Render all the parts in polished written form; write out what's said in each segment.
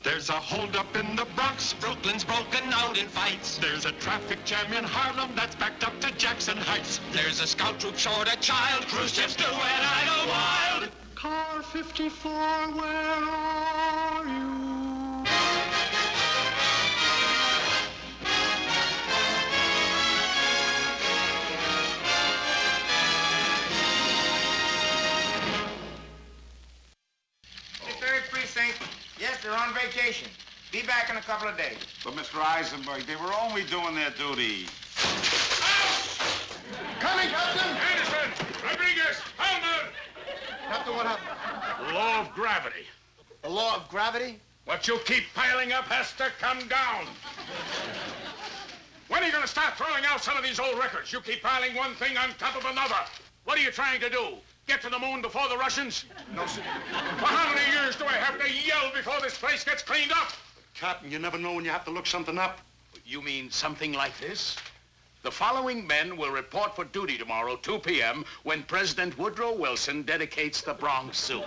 There's a holdup in the Bronx. Brooklyn's broken out in fights. There's a traffic jam in Harlem that's backed up to Jackson Heights. There's a scout troop short a child. Khrushchev's doing I go wild. Car 54, where are you? Third precinct. Yes, they're on vacation. Be back in a couple of days. But, Mr. Eisenberg, they were only doing their duty. Coming, Captain! Anderson! Rodriguez! Hellman! Captain, what happened? The law of gravity. The law of gravity? What you keep piling up has to come down. When are you going to start throwing out some of these old records? You keep piling one thing on top of another. What are you trying to do? Get to the moon before the Russians? No, sir. For how many years do I have to yell before this place gets cleaned up? Captain, you never know when you have to look something up. You mean something like this? The following men will report for duty tomorrow, 2 p.m., when President Woodrow Wilson dedicates the Bronx Zoo.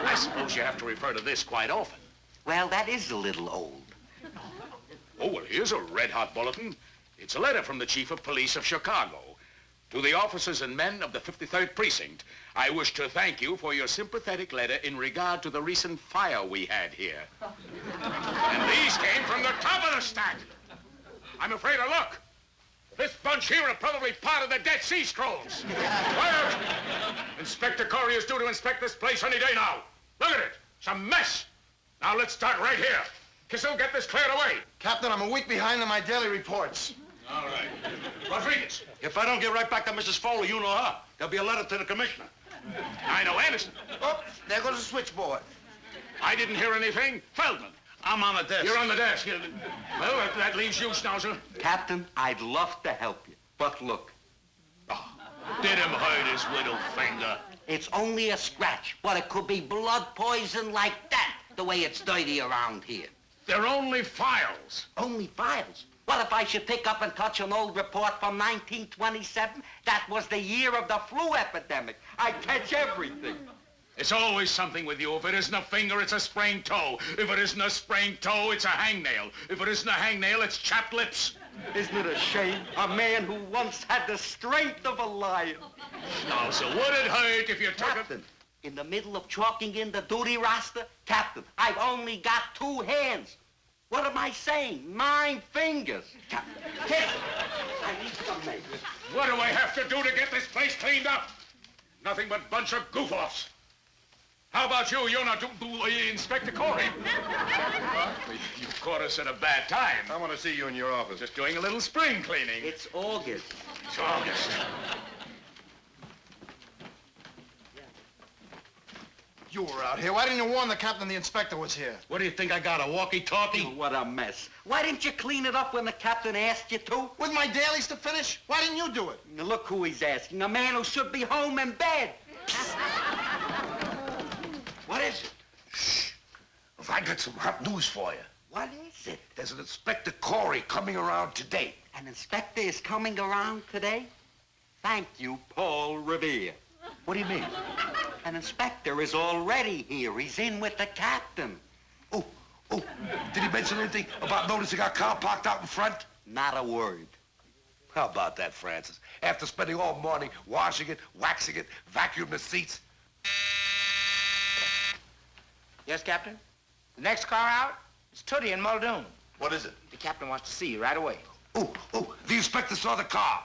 I suppose you have to refer to this quite often. Well, that is a little old. Oh, well, here's a red-hot bulletin. It's a letter from the Chief of Police of Chicago. To the officers and men of the 53rd Precinct, I wish to thank you for your sympathetic letter in regard to the recent fire we had here. And these came from the top of the stack. I'm afraid to look. This bunch here are probably part of the Dead Sea Scrolls. Quiet! Inspector Corey is due to inspect this place any day now. Look at it. It's a mess. Now let's start right here. Kissel, get this cleared away. Captain, I'm a week behind on my daily reports. All right. Rodriguez. If I don't get right back to Mrs. Foley, you know her. There'll be a letter to the commissioner. I know Anderson. Oh, there goes the switchboard. I didn't hear anything. Feldman. I'm on the desk. You're on the desk. Well, that leaves you, Schnauzer. Captain, I'd love to help you, but look, Oh, did him hurt his little finger? it's only a scratch, but it could be blood poison like that, the way it's dirty around here. They're only files. Only files. What if I should pick up and touch an old report from 1927? That was the year of the flu epidemic. I catch everything. It's always something with you. If it isn't a finger, it's a sprained toe. If it isn't a sprained toe, it's a hangnail. If it isn't a hangnail, it's chapped lips. Isn't it a shame? A man who once had the strength of a lion. Schnauzer, would it hurt if you took Captain, in the middle of chalking in the duty roster, Captain, I've only got 2 hands. What am I saying? 9 fingers. Captain, kiss it. I need some mace. What do I have to do to get this place cleaned up? Nothing but bunch of goof-offs. How about you? You're not Inspector Corey. You caught us at a bad time. I want to see you in your office. Just doing a little spring cleaning. It's August. It's August. You were out here. Why didn't you warn the captain the inspector was here? What do you think I got, a walkie-talkie? Oh, what a mess. Why didn't you clean it up when the captain asked you to? With my dailies to finish? Why didn't you do it? Now, look who he's asking. A man who should be home in bed. What is it? Shh. I got some hot news for you. What is it? There's an Inspector Corey coming around today. An inspector is coming around today? Thank you, Paul Revere. What do you mean? An inspector is already here. He's in with the captain. Oh, did he mention anything about noticing our car parked out in front? Not a word. How about that, Francis? After spending all morning washing it, waxing it, vacuuming the seats. Yes, Captain? The next car out is Tootie in Muldoon. What is it? The captain wants to see you right away. Oh, the inspector saw the car.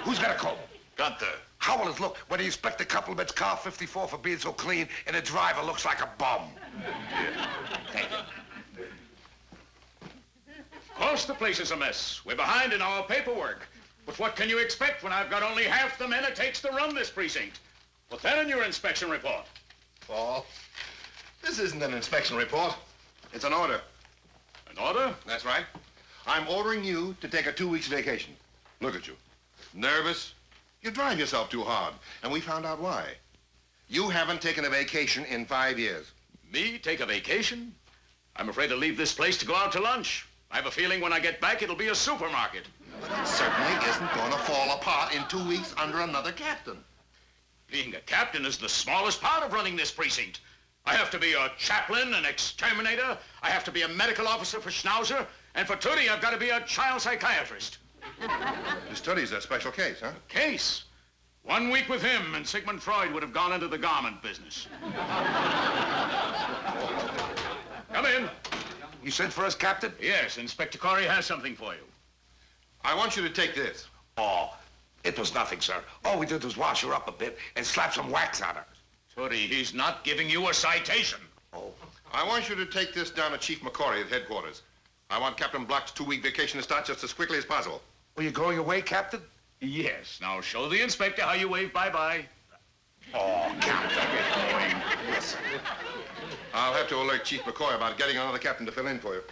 Who's got a comb? Gunther. How will it look when the inspector compliments car 54 for being so clean and the driver looks like a bum? Thank you. Of course the place is a mess. We're behind in our paperwork. But what can you expect when I've got only half the men it takes to run this precinct? Put that in your inspection report. Paul, this isn't an inspection report. It's an order. An order? That's right. I'm ordering you to take a 2 weeks vacation. Look at you. Nervous? You drive yourself too hard, and we found out why. You haven't taken a vacation in 5 years. Me take a vacation? I'm afraid to leave this place to go out to lunch. I have a feeling when I get back, it'll be a supermarket. But it certainly isn't going to fall apart in 2 weeks under another captain. Being a captain is the smallest part of running this precinct. I have to be a chaplain, an exterminator. I have to be a medical officer for Schnauzer. And for Tootie, I've got to be a child psychiatrist. This Tootie's a special case, huh? Case? 1 week with him, and Sigmund Freud would have gone into the garment business. Come in. You sent for us, Captain? Yes, Inspector Corey has something for you. I want you to take this. Oh, it was nothing, sir. All we did was wash her up a bit and slap some wax on her. Tootie, he's not giving you a citation. Oh. I want you to take this down to Chief McCory at headquarters. I want Captain Block's 2-week vacation to start just as quickly as possible. Are you going away, Captain? Yes. Now show the inspector how you wave bye-bye. Oh, Captain. Yes, sir. I'll have to alert Chief McCoy about getting another captain to fill in for you.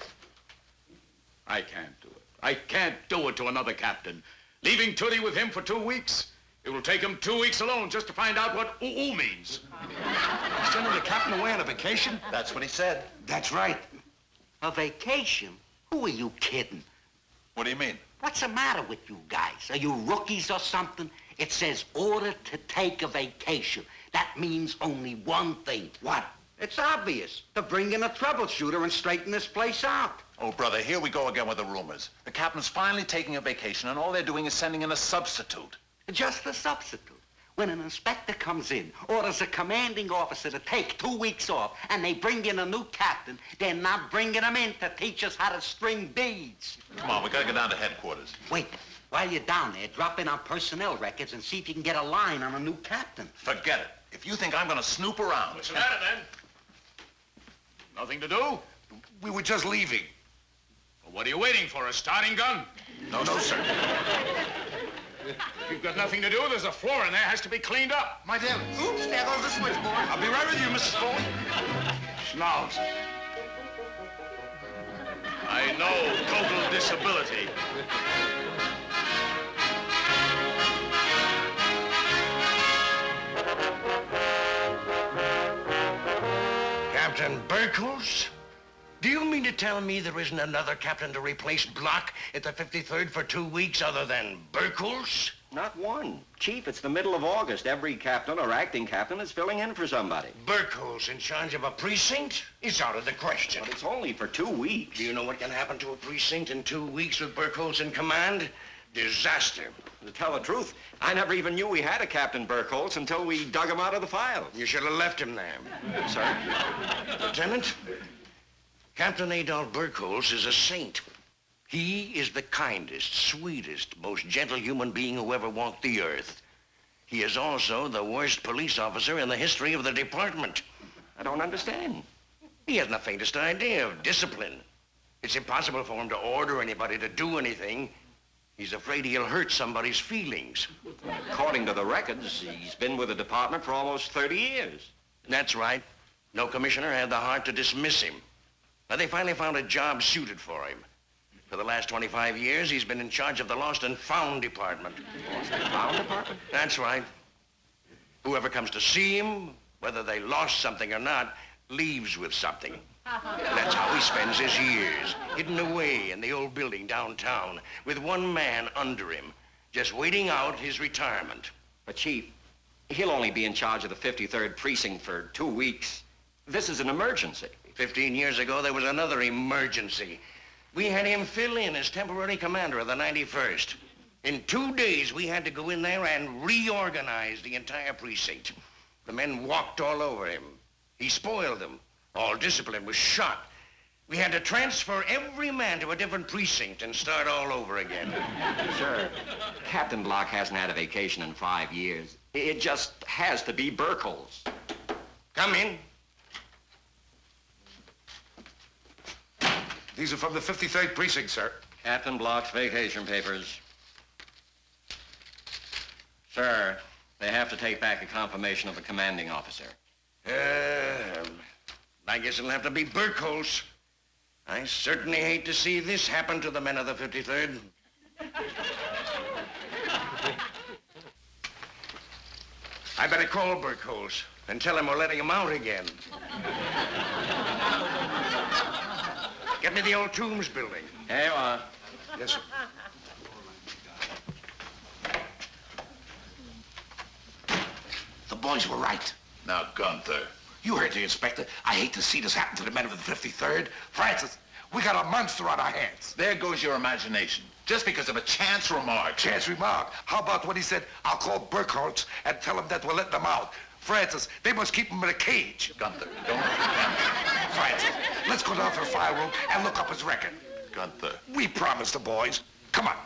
I can't do it. I can't do it to another captain. Leaving Tootie with him for 2 weeks. It will take him 2 weeks alone just to find out what ooh means. Sending the captain away on a vacation? That's what he said. That's right. A vacation? Who are you kidding? What do you mean? What's the matter with you guys? Are you rookies or something? It says order to take a vacation. That means only one thing. What? It's obvious. To bring in a troubleshooter and straighten this place out. Oh, brother, here we go again with the rumors. The captain's finally taking a vacation, and all they're doing is sending in a substitute. Just a substitute. When an inspector comes in, orders a commanding officer to take 2 weeks off, and they bring in a new captain, they're not bringing him in to teach us how to string beads. Come on, we gotta get down to headquarters. Wait, while you're down there, drop in on personnel records and see if you can get a line on a new captain. Forget it. If you think I'm gonna snoop around... What's the matter, then? Nothing to do? We were just leaving. Well, what are you waiting for, a starting gun? No, sir. If you've got nothing to do, there's a floor in there has to be cleaned up. My dear, oops, there goes the switchboard. I'll be right with you, Mrs. Foley. Schnauzer. I know total disability. Captain Burkholz? Do you mean to tell me there isn't another captain to replace Block at the 53rd for 2 weeks other than Burkholz? Not one. Chief, it's the middle of August. Every captain or acting captain is filling in for somebody. Burkholz in charge of a precinct? It's out of the question. But it's only for 2 weeks. Do you know what can happen to a precinct in 2 weeks with Burkholz in command? Disaster. To tell the truth, I never even knew we had a Captain Burkholz until we dug him out of the files. You should have left him there. Sir? Lieutenant, Captain Adolf Burkholz is a saint. He is the kindest, sweetest, most gentle human being who ever walked the earth. He is also the worst police officer in the history of the department. I don't understand. He hasn't the faintest idea of discipline. It's impossible for him to order anybody to do anything. He's afraid he'll hurt somebody's feelings. According to the records, he's been with the department for almost 30 years. That's right. No commissioner had the heart to dismiss him. Now, they finally found a job suited for him. For the last 25 years, he's been in charge of the Lost and Found department. Lost and Found department? That's right. Whoever comes to see him, whether they lost something or not, leaves with something. That's how he spends his years, hidden away in the old building downtown, with one man under him, just waiting out his retirement. But, Chief, he'll only be in charge of the 53rd Precinct for 2 weeks. This is an emergency. 15 years ago, there was another emergency. We had him fill in as temporary commander of the 91st. In 2 days, we had to go in there and reorganize the entire precinct. The men walked all over him. He spoiled them. All discipline was shot. We had to transfer every man to a different precinct and start all over again. Sir, Captain Block hasn't had a vacation in 5 years. It just has to be Burkholz. Come in. These are from the 53rd Precinct, sir. Captain Block's vacation papers. Sir, they have to take back a confirmation of the commanding officer. I guess it'll have to be Burkholz. I certainly hate to see this happen to the men of the 53rd. I better call Burkholz and tell him we're letting him out again. Get me the old Tombs building. Here you are. Yes, sir. The boys were right. Now, Gunther, You heard the inspector. I hate to see this happen to the men of the 53rd. Francis, we got a monster on our hands. There goes your imagination. Just because of a chance remark. Chance remark. How about when he said, I'll call Burkholz and tell him that we're letting them out? Francis, they must keep him in a cage. Gunther, don't... Francis, let's go down to the file room and look up his record. Gunther. We promised the boys. Come on.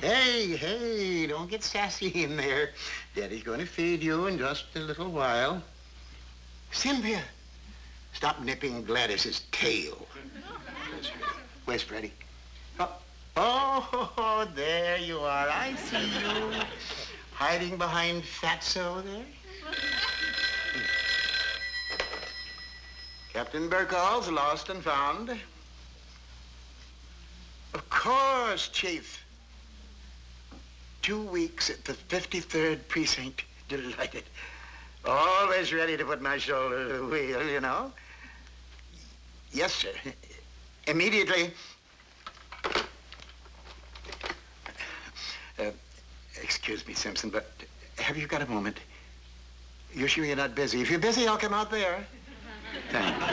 Hey, don't get sassy in there. Daddy's going to feed you in just a little while. Cynthia, stop nipping Gladys's tail. Where's Freddie? Oh, there you are. I see you. Hiding behind Fatso there. Captain Burkholz, lost and found. Of course, Chief. 2 weeks at the 53rd precinct. Delighted. Always ready to put my shoulder to the wheel, you know. Yes, sir. Immediately. Excuse me, Simpson, but have you got a moment? You're sure you're not busy? If you're busy, I'll come out there. Thank you.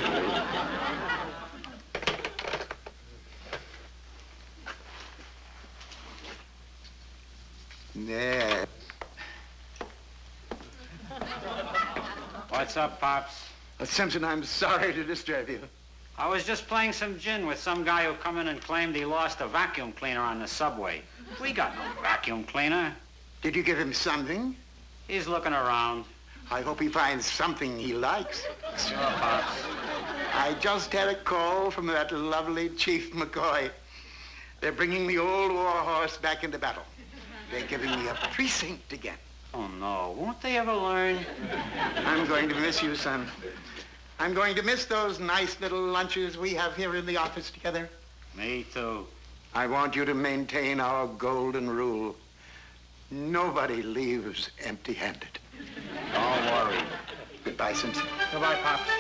There. What's up, Pops? Simpson, I'm sorry to disturb you. I was just playing some gin with some guy who come in and claimed he lost a vacuum cleaner on the subway. We got no vacuum cleaner. Did you give him something? He's looking around. I hope he finds something he likes. Sure, Pops. I just had a call from that lovely Chief McCoy. They're bringing the old war horse back into battle. They're giving me a precinct again. Oh, no. Won't they ever learn? I'm going to miss you, son. I'm going to miss those nice little lunches we have here in the office together. Me too. I want you to maintain our golden rule. Nobody leaves empty-handed. Don't worry. Goodbye, Simpson. Goodbye, Pops.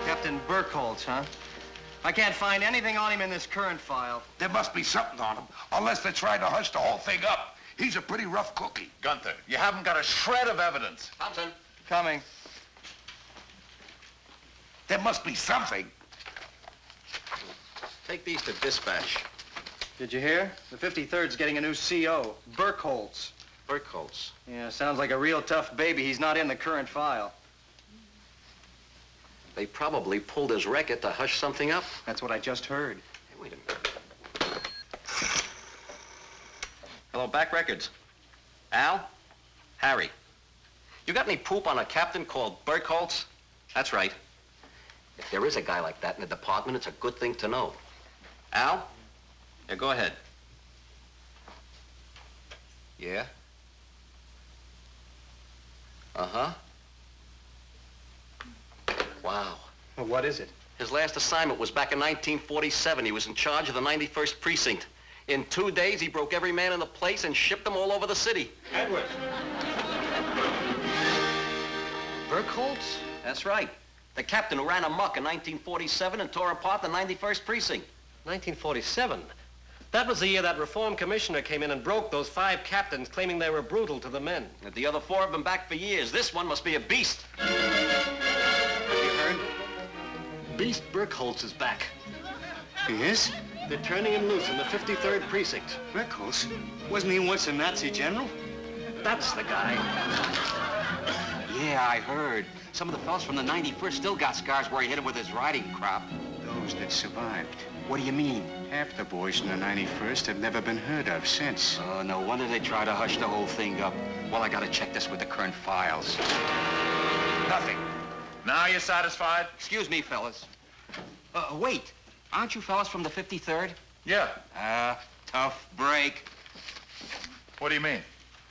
Captain Burkholz, huh? I can't find anything on him in this current file. There must be something on him, unless they're trying to hush the whole thing up. He's a pretty rough cookie. Gunther, you haven't got a shred of evidence. Thompson. Coming. There must be something. Take these to dispatch. Did you hear? The 53rd's getting a new CO, Burkholz. Burkholz. Yeah, sounds like a real tough baby. He's not in the current file. They probably pulled his record to hush something up. That's what I just heard. Hey, wait a minute. Hello, back records. Al? Harry. You got any poop on a captain called Burkholz? That's right. If there is a guy like that in the department, it's a good thing to know. Al? Yeah, go ahead. Yeah? Uh-huh. Wow. Well, what is it? His last assignment was back in 1947. He was in charge of the 91st precinct. In 2 days, he broke every man in the place and shipped them all over the city. Edwards. Burkholz? That's right. The captain who ran amok in 1947 and tore apart the 91st precinct. 1947? That was the year that reform commissioner came in and broke those 5 captains claiming they were brutal to the men. And the other 4 have been back for years. This one must be a beast. Have you heard? Beast Burkholz is back. He is? They're turning him loose in the 53rd precinct. Burkholz? Wasn't he once a Nazi general? That's the guy. Yeah, I heard. Some of the fellas from the 91st still got scars where he hit him with his riding crop. Those that survived. What do you mean? Half the boys in the 91st have never been heard of since. Oh, no wonder they try to hush the whole thing up. Well, I gotta check this with the current files. Nothing. Now you're satisfied? Excuse me, fellas. Wait. Aren't you fellas from the 53rd? Yeah. Tough break. What do you mean?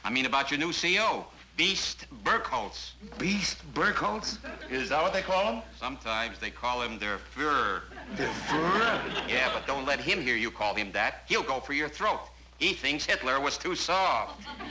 I mean about your new CO, Beast Burkholz. Beast Burkholz? Is that what they call him? Sometimes they call him their Führer. Der Führer? Yeah, but don't let him hear you call him that. He'll go for your throat. He thinks Hitler was too soft.